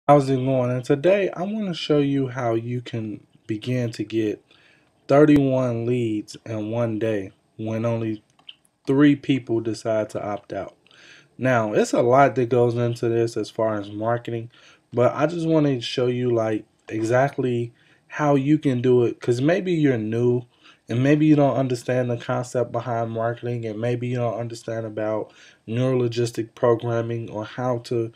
How's it going? And today I want to show you how you can begin to get 31 leads in one day when only three people decide to opt out. Now, it's a lot that goes into this as far as marketing, but I just want to show you like exactly how you can do it because maybe you're new and maybe you don't understand the concept behind marketing and maybe you don't understand about neurologistic programming or how to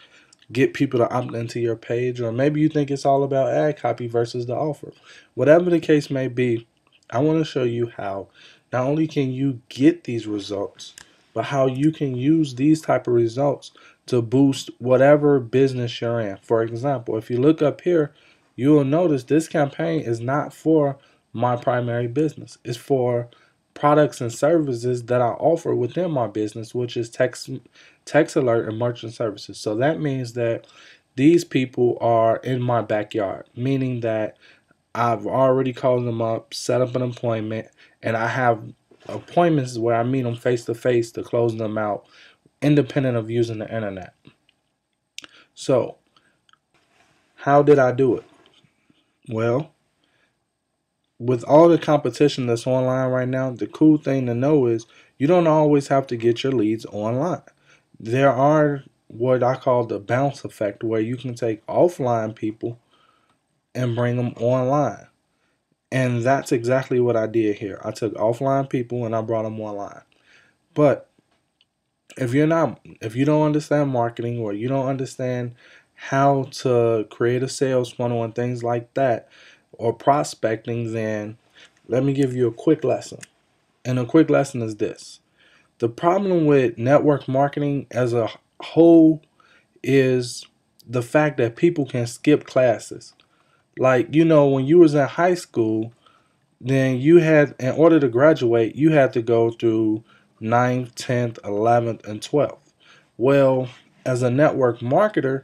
get people to opt into your page, or maybe you think it's all about ad copy versus the offer. Whatever the case may be, I want to show you how not only can you get these results, but how you can use these type of results to boost whatever business you're in. For example, if you look up here, you will notice this campaign is not for my primary business. It's for products and services that I offer within my business, which is text alert and merchant services. So that means that these people are in my backyard, meaning that I've already called them up, set up an appointment, and I have appointments where I meet them face to face to close them out, independent of using the internet. So, how did I do it? Well, with all the competition that's online right now, the cool thing to know is you don't always have to get your leads online. There are what I call the bounce effect, where you can take offline people and bring them online. And that's exactly what I did here. I took offline people and I brought them online. But if you don't understand marketing or you don't understand how to create a sales funnel and things like that, or prospecting, then let me give you a quick lesson. And a quick lesson is this: the problem with network marketing as a whole is the fact that people can skip classes. Like, when you was in high school, then you had, in order to graduate, you had to go through ninth, 10th, 11th, and 12th. Well, as a network marketer,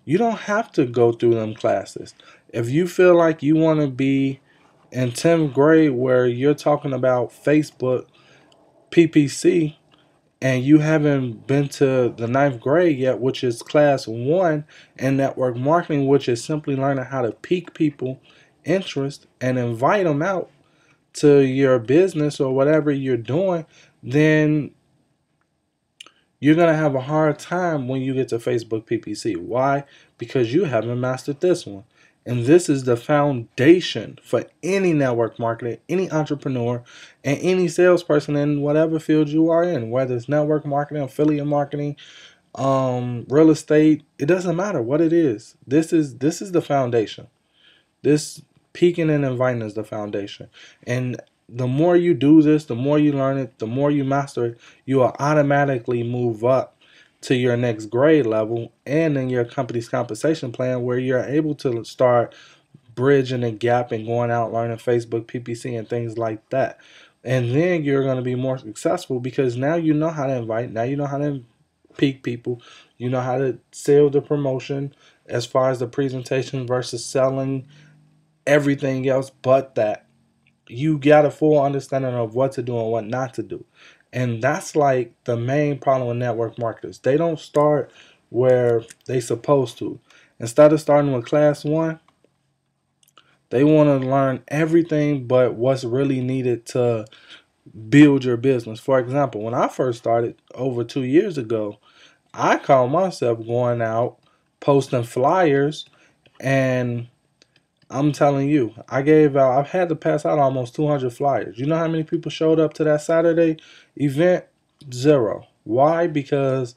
you don't have to go through them classes. If you feel like you want to be in 10th grade where you're talking about Facebook PPC, and you haven't been to the ninth grade yet, which is class one in network marketing, which is simply learning how to pique people interest and invite them out to your business or whatever you're doing, then you're going to have a hard time when you get to Facebook PPC. Why? Because you haven't mastered this one. And this is the foundation for any network marketer, any entrepreneur, and any salesperson in whatever field you are in, whether it's network marketing, affiliate marketing, real estate. It doesn't matter what it is. This is the foundation. This peaking and inviting is the foundation. And the more you do this, the more you learn it, the more you master it, you will automatically move up to your next grade level and in your company's compensation plan, where you're able to start bridging the gap and going out learning Facebook PPC and things like that. And then you're going to be more successful because now you know how to invite, now you know how to peak people, you know how to sell the promotion as far as the presentation versus selling everything else but that. You got a full understanding of what to do and what not to do. And that's like the main problem with network marketers. They don't start where they supposed to. Instead of starting with class one, they want to learn everything but what's really needed to build your business. For example, when I first started over 2 years ago, I called myself going out, posting flyers, and I'm telling you, I've had to pass out almost 200 flyers. You know how many people showed up to that Saturday event? Zero. Why? Because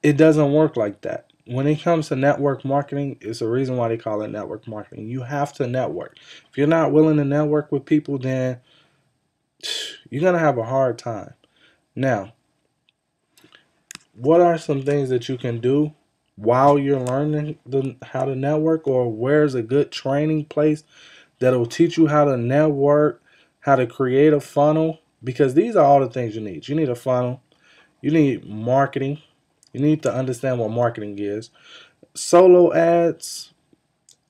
it doesn't work like that. When it comes to network marketing, it's a reason why they call it network marketing. You have to network. If you're not willing to network with people, then you're going to have a hard time. Now, what are some things that you can do while you're learning how to network, or where's a good training place that'll teach you how to network, how to create a funnel? Because these are all the things you need. You need a funnel. You need marketing. You need to understand what marketing is. Solo ads,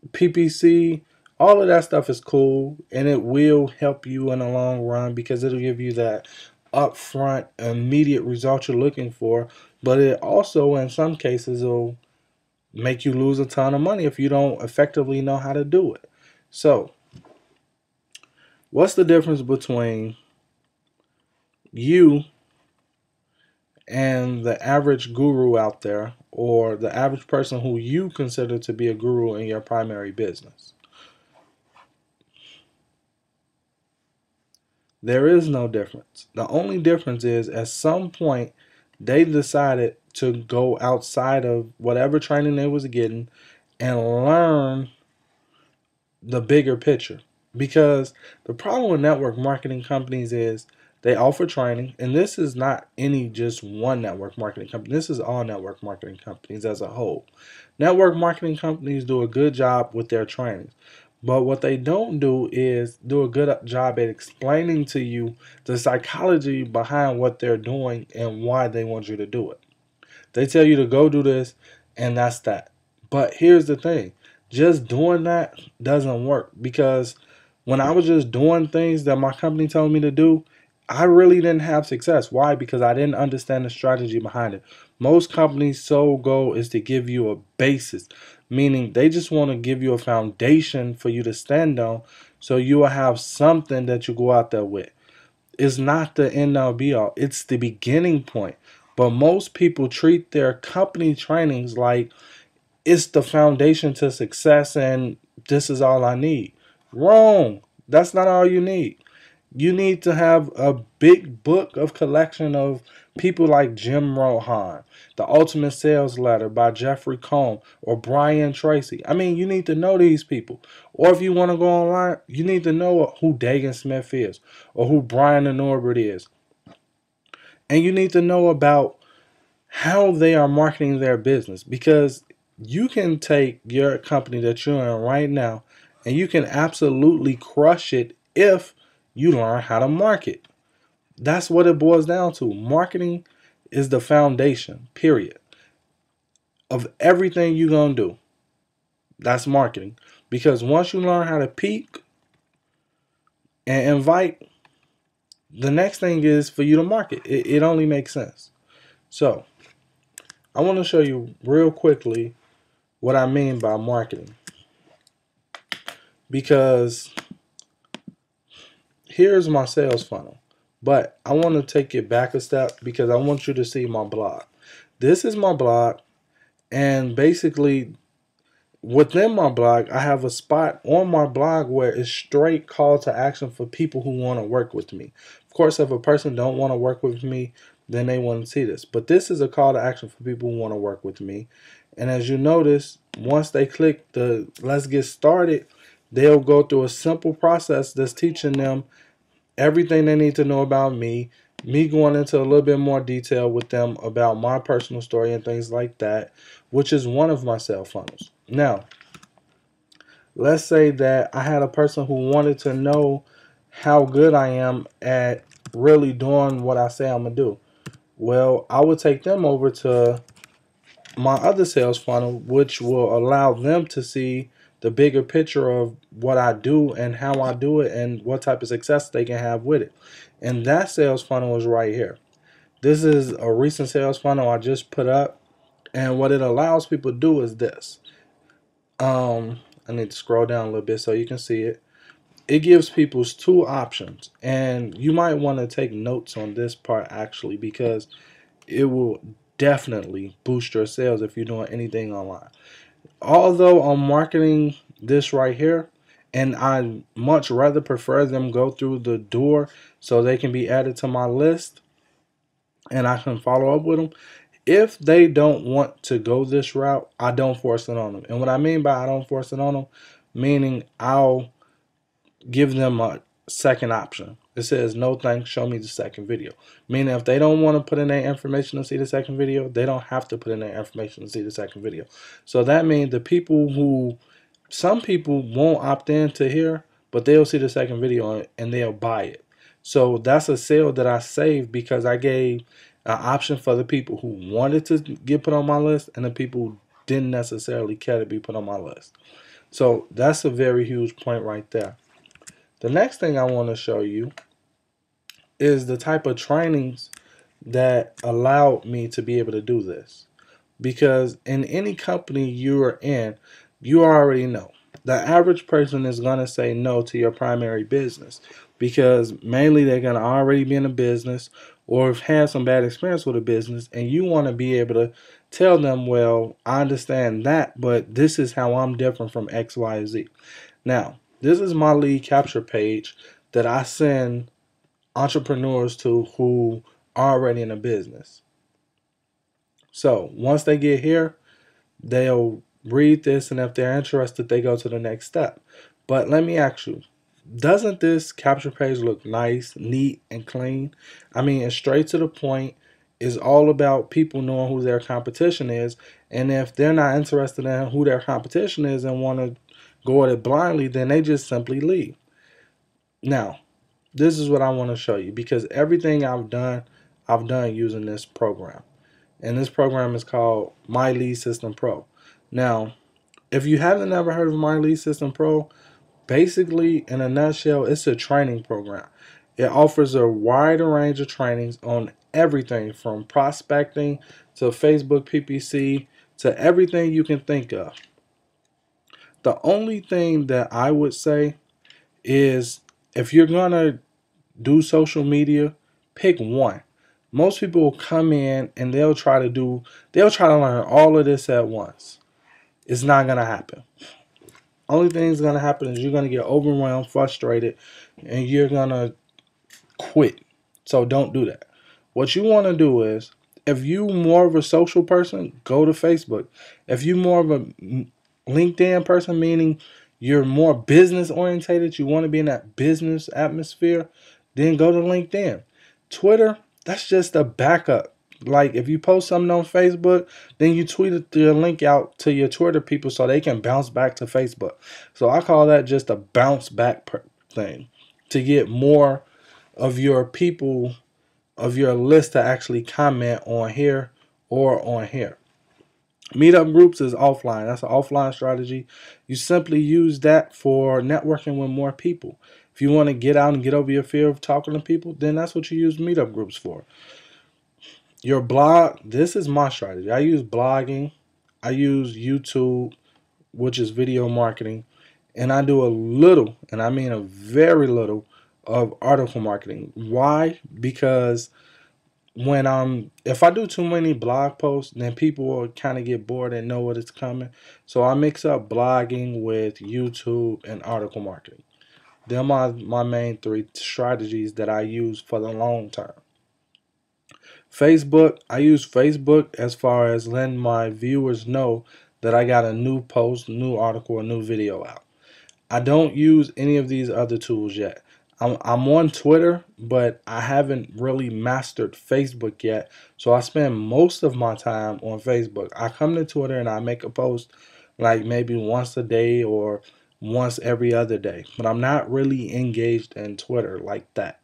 PPC, all of that stuff is cool, and it will help you in the long run because it'll give you that upfront, immediate result you're looking for. But it also, in some cases, will make you lose a ton of money if you don't effectively know how to do it. So, what's the difference between you and the average guru out there, or the average person who you consider to be a guru in your primary business? There is no difference. The only difference is at some point they decided to go outside of whatever training they was getting and learn the bigger picture. Because the problem with network marketing companies is they offer training, and this is not any just one network marketing company. This is all network marketing companies as a whole. Network marketing companies do a good job with their trainings. But what they don't do is do a good job at explaining to you the psychology behind what they're doing and why they want you to do it. They tell you to go do this, and that's that. But here's the thing, just doing that doesn't work, because when I was just doing things that my company told me to do, I really didn't have success. Why? Because I didn't understand the strategy behind it. Most companies' sole goal is to give you a basis, meaning they just want to give you a foundation for you to stand on so you will have something that you go out there with. Is not the end all be all. It's the beginning point. But most people treat their company trainings like it's the foundation to success and this is all I need. Wrong. That's not all you need. You need to have a big book of collection of people like Jim Rohn, The Ultimate Sales Letter by Jeffrey Combs, or Brian Tracy. I mean, you need to know these people. Or if you want to go online, you need to know who Dagan Smith is or who Brian and Norbert is. And you need to know about how they are marketing their business, because you can take your company that you're in right now and you can absolutely crush it if you learn how to market. That's what it boils down to. Marketing is the foundation, period, of everything you're going to do. That's marketing. Because once you learn how to peak and invite, the next thing is for you to market. It only makes sense. So, I want to show you real quickly what I mean by marketing. Because here's my sales funnel. But I want to take it back a step because I want you to see my blog. This is my blog, and basically within my blog, I have a spot on my blog where it's straight call to action for people who want to work with me. Of course, if a person don't want to work with me, then they wouldn't see this. But this is a call to action for people who want to work with me. And as you notice, once they click the let's get started, they'll go through a simple process that's teaching them everything they need to know about me going into a little bit more detail with them about my personal story and things like that, which is one of my sales funnels. Now, let's say that I had a person who wanted to know how good I am at really doing what I say I'm going to do. Well, I would take them over to my other sales funnel, which will allow them to see the bigger picture of what I do and how I do it and what type of success they can have with it. And that sales funnel is right here. This is a recent sales funnel I just put up. And what it allows people to do is this. I need to scroll down a little bit so you can see it. It gives people two options. And you might want to take notes on this part actually, because it will definitely boost your sales if you're doing anything online. Although I'm marketing this right here, and I much rather prefer them go through the door so they can be added to my list and I can follow up with them. If they don't want to go this route, I don't force it on them. And what I mean by I don't force it on them, meaning I'll give them a second option. It says, no thanks, show me the second video. Meaning if they don't want to put in their information to see the second video, they don't have to put in their information to see the second video. So that means the people who, some people won't opt in to here, but they'll see the second video and they'll buy it. So that's a sale that I saved because I gave an option for the people who wanted to get put on my list and the people who didn't necessarily care to be put on my list. So that's a very huge point right there. The next thing I want to show you is the type of trainings that allowed me to be able to do this. because in any company you are in, you already know. The average person is going to say no to your primary business because mainly they're going to already be in a business or have had some bad experience with a business, and you want to be able to tell them, well, I understand that, but this is how I'm different from X, Y, Z. Now, this is my lead capture page that I send entrepreneurs to who are already in a business. So once they get here, they'll read this, and if they're interested, they go to the next step. But let me ask you, doesn't this capture page look nice, neat, and clean? I mean, it's straight to the point. It's all about people knowing who their competition is. And if they're not interested in who their competition is and want to go at it blindly, then they just simply leave. Now, this is what I want to show you, because everything I've done using this program. And this program is called My Lead System Pro. Now, if you haven't ever heard of My Lead System Pro, basically, in a nutshell, it's a training program. It offers a wider range of trainings on everything from prospecting to Facebook PPC to everything you can think of. The only thing that I would say is, if you're going to do social media, pick one. Most people will come in and they'll try to learn all of this at once. It's not going to happen. Only thing that's going to happen is you're going to get overwhelmed, frustrated, and you're going to quit. So don't do that. What you want to do is, if you more of a social person, go to Facebook. If you more of a LinkedIn person, meaning you're more business orientated, you want to be in that business atmosphere, then go to LinkedIn. Twitter, that's just a backup. Like, if you post something on Facebook, then you tweet the link out to your Twitter people so they can bounce back to Facebook. So I call that just a bounce back thing, to get more of your people, of your list, to actually comment on here or on here. Meetup groups is offline. That's an offline strategy. You simply use that for networking with more people. If you want to get out and get over your fear of talking to people, then that's what you use meetup groups for. Your blog, this is my strategy. I use blogging. I use YouTube, which is video marketing. And I do a little, and I mean a very little, of article marketing. Why? Because if I do too many blog posts, then people will kind of get bored and know what is coming. So I mix up blogging with YouTube and article marketing. They're my main three strategies that I use for the long term. Facebook, I use Facebook as far as letting my viewers know that I got a new post, new article, a new video out. I don't use any of these other tools yet. I'm on Twitter, but I haven't really mastered Facebook yet. So I spend most of my time on Facebook. I come to Twitter and I make a post like maybe once a day or once every other day. But I'm not really engaged in Twitter like that.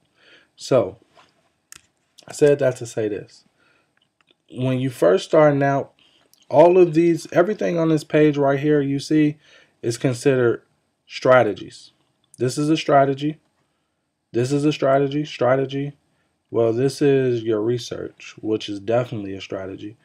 So I said that to say this. When you first starting out, all of these, everything on this page right here you see is considered strategies. This is a strategy. This is a strategy. Well, this is your research, which is definitely a strategy.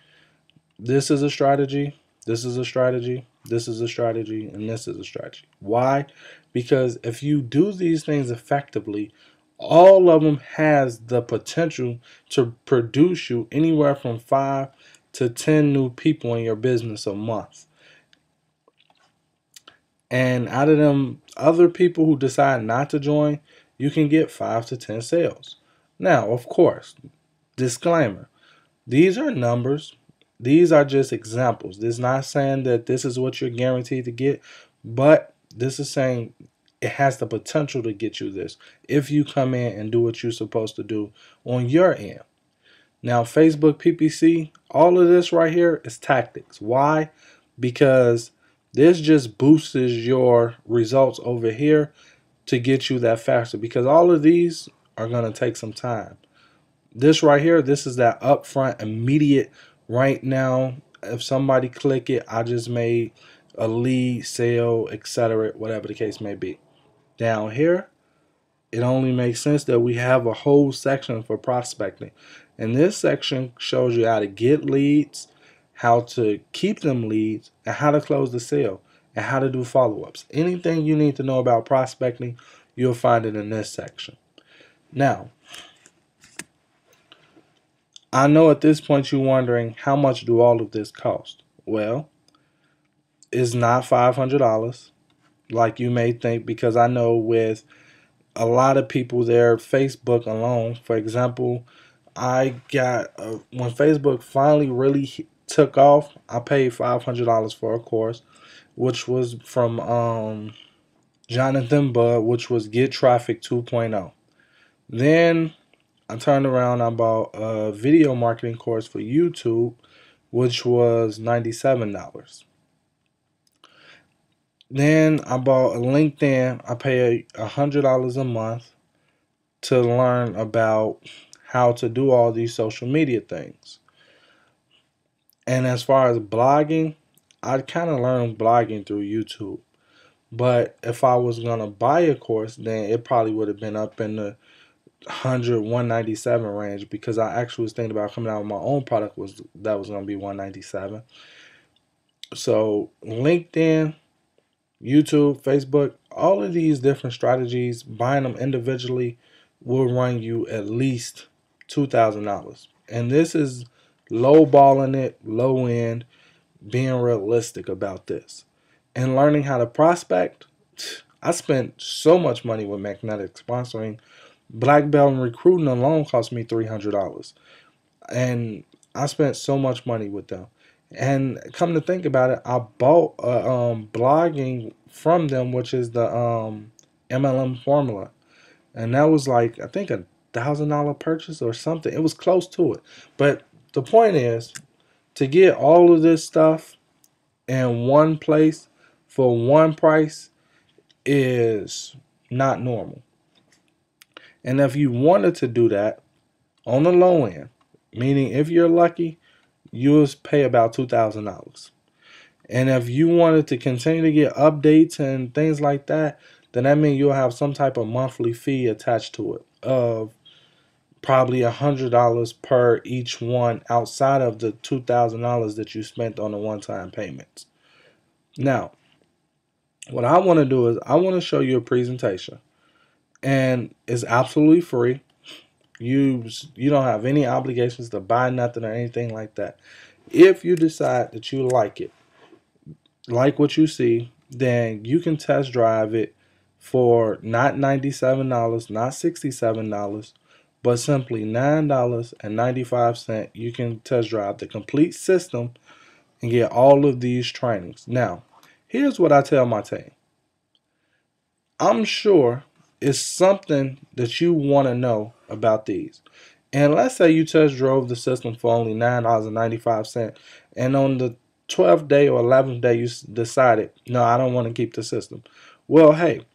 This is a strategy. This is a strategy. This is a strategy. And this is a strategy. Why? Because if you do these things effectively, all of them has the potential to produce you anywhere from 5 to 10 new people in your business a month. And out of them other people who decide not to join, you can get 5 to 10 sales. Now, of course, disclaimer, these are numbers. These are just examples. This is not saying that this is what you're guaranteed to get, but this is saying it has the potential to get you this if you come in and do what you're supposed to do on your end. Now, Facebook PPC, all of this right here is tactics. Why? Because this just boosts your results over here to get you that faster, because all of these are going to take some time. This right here, this is that upfront, immediate, right now. If somebody click it, I just made a lead, sale, etc., whatever the case may be. Down here, it only makes sense that we have a whole section for prospecting. And this section shows you how to get leads, how to keep them leads, and how to close the sale, and how to do follow-ups. Anything you need to know about prospecting, you'll find it in this section. Now, I know at this point you're wondering, how much do all of this cost? Well, it's not $500 like you may think, because I know with a lot of people, their Facebook alone, for example, I got when Facebook finally really took off, I paid $500 for a course, which was from Jonathan Budd, which was Get Traffic 2.0. Then I turned around, I bought a video marketing course for YouTube, which was $97. Then I bought a LinkedIn. I paid $100 a month to learn about how to do all these social media things. And as far as blogging, I kind of learned blogging through YouTube. But if I was going to buy a course, then it probably would have been up in the 197 range, because I actually was thinking about coming out with my own product that was going to be 197. So LinkedIn, YouTube, Facebook, all of these different strategies, buying them individually will run you at least $2,000. And this is low balling it, low end, being realistic about this. And learning how to prospect, I spent so much money with Magnetic sponsoring. Black Belt and recruiting alone cost me $300. And I spent so much money with them. And come to think about it, I bought blogging from them, which is the MLM formula, and that was like, I think, $1,000 purchase or something. It was close to it. But the point is, to get all of this stuff in one place for one price is not normal. And if you wanted to do that on the low end, meaning if you're lucky, you'll pay about $2,000. And if you wanted to continue to get updates and things like that, then that means you'll have some type of monthly fee attached to it of probably $100 per each one, outside of the $2,000 that you spent on the one-time payments. Now, what I want to do is I want to show you a presentation, and it's absolutely free. You don't have any obligations to buy nothing or anything like that. If you decide that you like what you see, then you can test drive it for not $97, not $67, but simply $9.95. You can test drive the complete system and get all of these trainings. Now, here's what I tell my team. I'm sure it's something that you want to know about these. And let's say you test drove the system for only $9.95, and on the 12th day or 11th day you decided, no, I don't want to keep the system. Well, hey,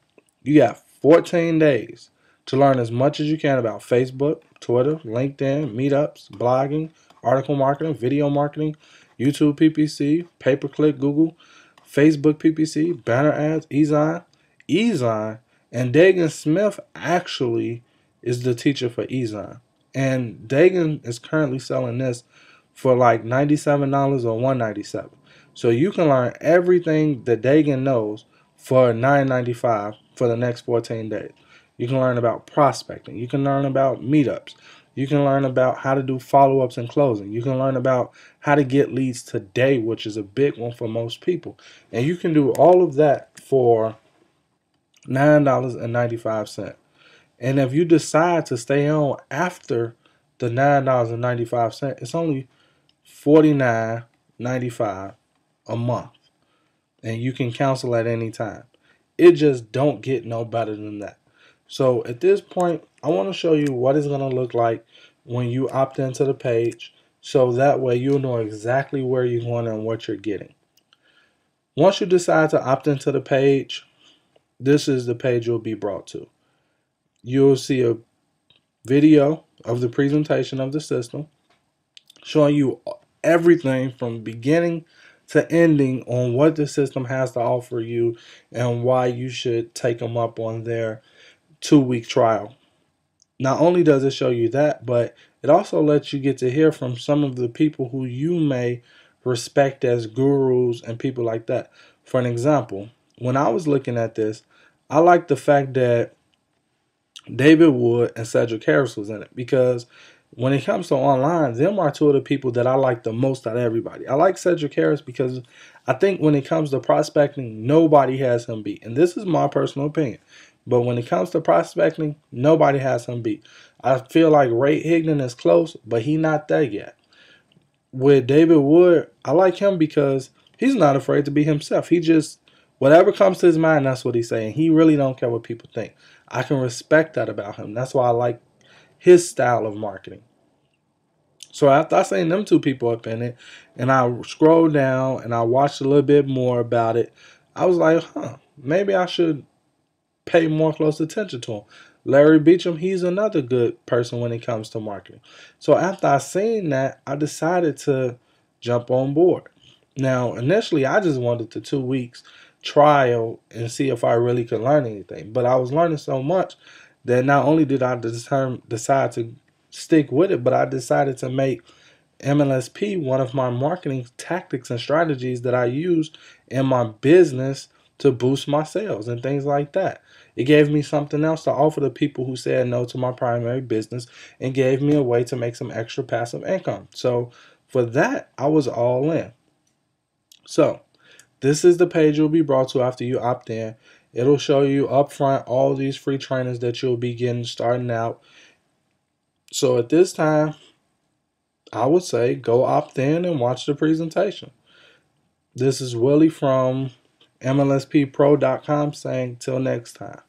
you got 14 days to learn as much as you can about Facebook, Twitter, LinkedIn, meetups, blogging, article marketing, video marketing, YouTube PPC, pay-per-click Google, Facebook PPC, banner ads, Ezine, and Dagan Smith actually is the teacher for Ezine. And Dagan is currently selling this for like $97 or $197. So you can learn everything that Dagan knows for $9.95 for the next 14 days. You can learn about prospecting. You can learn about meetups. You can learn about how to do follow-ups and closing. You can learn about how to get leads today, which is a big one for most people. And you can do all of that for $9.95. And if you decide to stay on after the $9.95, it's only $49.95 a month. And you can cancel at any time. It just don't get no better than that. So at this point, I want to show you what it's going to look like when you opt into the page, so that way you'll know exactly where you're going and what you're getting. Once you decide to opt into the page, this is the page you'll be brought to. You'll see a video of the presentation of the system showing you everything from beginning to ending on what the system has to offer you and why you should take them up on their 2-week trial. Not only does it show you that, but it also lets you get to hear from some of the people who you may respect as gurus and people like that. For an example, when I was looking at this, I like the fact that David Wood and Cedric Harris was in it, because when it comes to online, them are two of the people that I like the most out of everybody. I like Cedric Harris because I think when it comes to prospecting, nobody has him beat. And this is my personal opinion. But when it comes to prospecting, nobody has him beat. I feel like Ray Higdon is close, but he not there yet. With David Wood, I like him because he's not afraid to be himself. He just, whatever comes to his mind, that's what he's saying. He really don't care what people think. I can respect that about him. That's why I like his style of marketing. So after I seen them two people up in it, and I scrolled down and I watched a little bit more about it, I was like, maybe I should pay more close attention to him. Larry Beecham, he's another good person when it comes to marketing. So after I seen that, I decided to jump on board. Now, initially, I just wanted the 2 weeks trial and see if I really could learn anything. But I was learning so much that not only did I decide to stick with it, but I decided to make MLSP one of my marketing tactics and strategies that I use in my business to boost my sales and things like that. It gave me something else to offer the people who said no to my primary business, and gave me a way to make some extra passive income. So for that, I was all in. So this is the page you'll be brought to after you opt in. It'll show you up front all these free trainings that you'll be getting starting out. So at this time, I would say go opt in and watch the presentation. This is Willie from MLSPpro.com saying till next time.